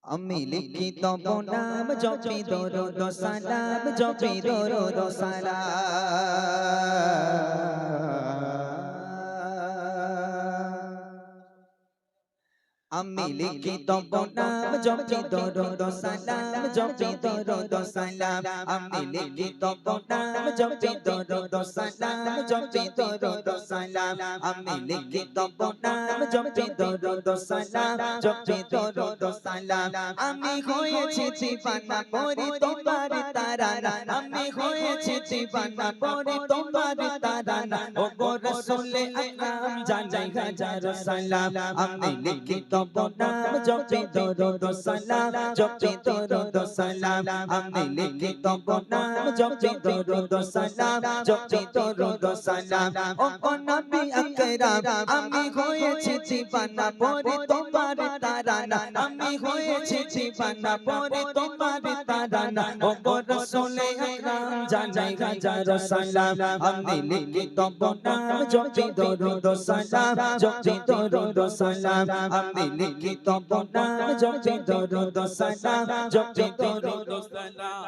আমি লিখিত নাম জপি দরুদ সালাম জপি দরুদ সালাম আমি লিখিত নাম জপি দরুদ সালাম জপি দরুদ সালাম আমি লিখিত নাম জপি দরুদ সালাম জপি দরুদ সালাম আমি লিখিত নাম জপি দরুদ সালাম জপি দরুদ সালাম আমি হয়েছি দিবানা পরি তোমার তারানা আমি হয়েছি দিবানা পরি তোমার তারানা ও গো রাসূল আকরাম জানাই হাজার সালাম আমি লিখিত নাম জপি দরুদ সালাম জপি দরুদ সালাম আমি লিখিত নাম জপি দরুদ সালাম জপি দরুদ সালাম ও নবী আকরাম আমি হয়েছি দিবানা পরি তোমার তারানা আমি হয়েছি দিবানা পরি তোমার তারানা ও গো রাসূল আকরাম জানাই হাজার সালাম আমি লিখিত নাম জপি দরুদ সালাম জপি দরুদ সালাম আমি লিখিত নাম জপি দরুদ সালাম জপি দরুদ সালাম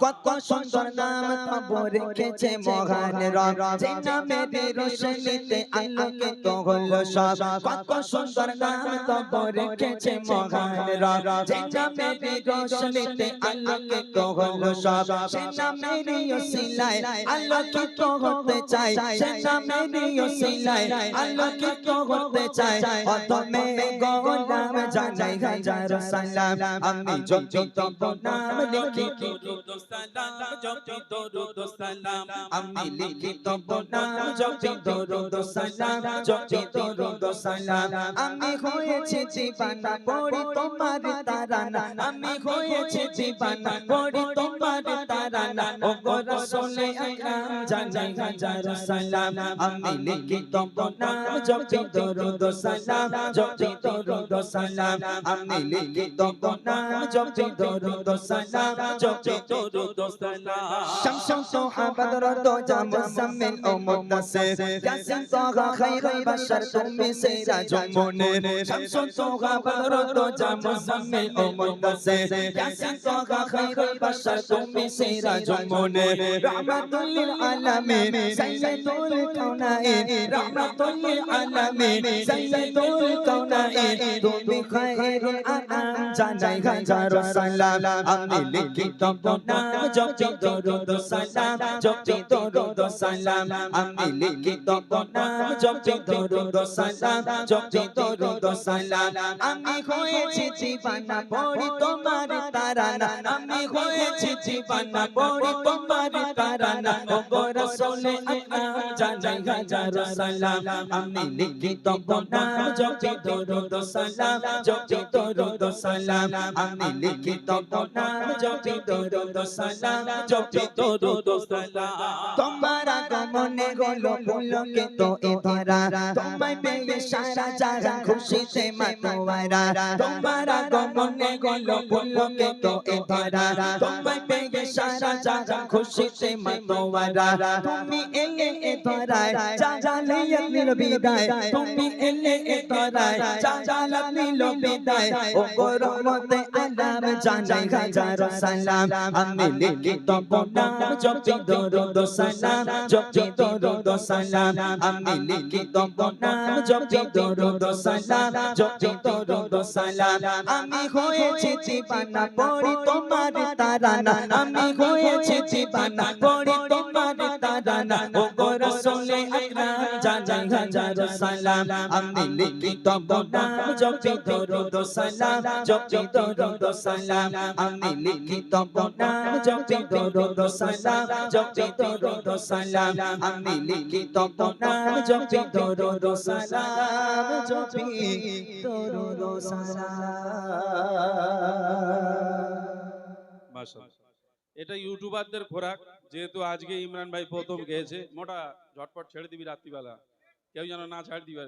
কত সুন্দর নাম তবু রেখেছে মহান রব যে নামের রোশনীতে আলোকিত হলো সব কত সুন্দর নাম তবু রেখেছে মহান রব যে নামের রোশনীতে আলোকিত হলো সব সে নামের ওসিলায় আলোকিত হতে চাই সে নামের ওসিলায় আলোকিত হতে চাই অতমে গোলাম জানাই হাজার সালাম আমি জপিত নাম লিখিত দরুদ সালাম জপিত দরুদ সালাম আমি লিখিত নাম জপিত দরুদ সালাম জপিত দরুদ সালাম আমি হয়েছি দিবানা পড়ি তোমার তারানা আমি হয়েছি দিবানা পড়ি তোমার তারানা ও গো রাসূল আকরাম জানাই হাজার সালাম আমি লিখিত নাম জপিত দরুদ সালাম জপিত দরুদ সালাম আমি লিখিত নাম জপিত দরুদ সালাম জপিত দরুদ সালাম শামসুস সাহাবাত রদজা মুজাম্মিল ও মুদাসসির ইয়াসিন তাহা খায়রুল বাশার তুমি সিরাজুল মুনির শামসুস সাহাবাত রদজা মুজাম্মিল ও মুদাসসির ইয়াসিন তাহা খায়রুল বাশার তুমি সিরাজুল মুনির রাহমাতুল লিল আলামিন সাইয়্যিদুল কাউনাইন রাহমাতুল লিল আলামিন সাইয়্যিদুল কাউনাইন তুমি খায়রুল আনাম জানাই হাজার সালাম আমি লিখিত নাম জপি দরুদ সালাম জপি দরুদ সালাম আমি লিখিত নাম জপি দরুদ সালাম জপি দরুদ সালাম আমি হয়েছি দিবানা পড়ি তোমার তারানা আমি হয়েছি দিবানা পড়ি তোমার তারানা ও গো রাসূল আকরাম জানাই হাজার সালাম আমি লিখিত নাম জপি দরুদ সালাম জপি দরুদ সালাম আমি লিখিত নাম জপি দরুদ সালাম জপি দরুদ সালাম তোমার আগমনে হলো পুলকিত এ ধরা তোমায় পেয়ে সারা জাহান খুশিতে মাতোয়ারা তোমার আগমনে হলো পুলকিত এ ধরা তোমায় পেয়ে সারা জাহান খুশিতে মাতোয়ারা তুমি এলে এ ধরায় জালালিয়াত নিল বিদায় তুমি এলে এ ধরায় জালালিয়াত নিল বিদায় ও গো রহমতে আলাম জানাই হাজার সালাম আমি লিখিত নাম জপি দরুদ সালাম জপি দরুদ সালাম আমি লিখিত নাম জপি দরুদ সালাম জপি দরুদ সালাম আমি হয়েছি দিবানা পড়ি তোমার তারানা আমি হয়েছি দিবানা পড়ি তোমার তারানা ও গো রাসূল আকরাম জানাই হাজার সালাম আমি লিখিত নাম জপি দরুদ সালাম জপি দরুদ সালাম আমি লিখিত নাম জপি দরুদ সালাম জপি দরুদ সালাম আমি লিখিত নাম জপি দরুদ সালাম জপি দরুদ সালাম মাশাআল্লাহ। এটা ইউটিউবারদের খোরাক, যেহেতু আজকে ইমরান ভাই প্রথম গেয়েছে, মোটা ঝটপট ছেড়ে দিবি রাত্রিবেলা, কেউ যেন না ছাড় দিবে।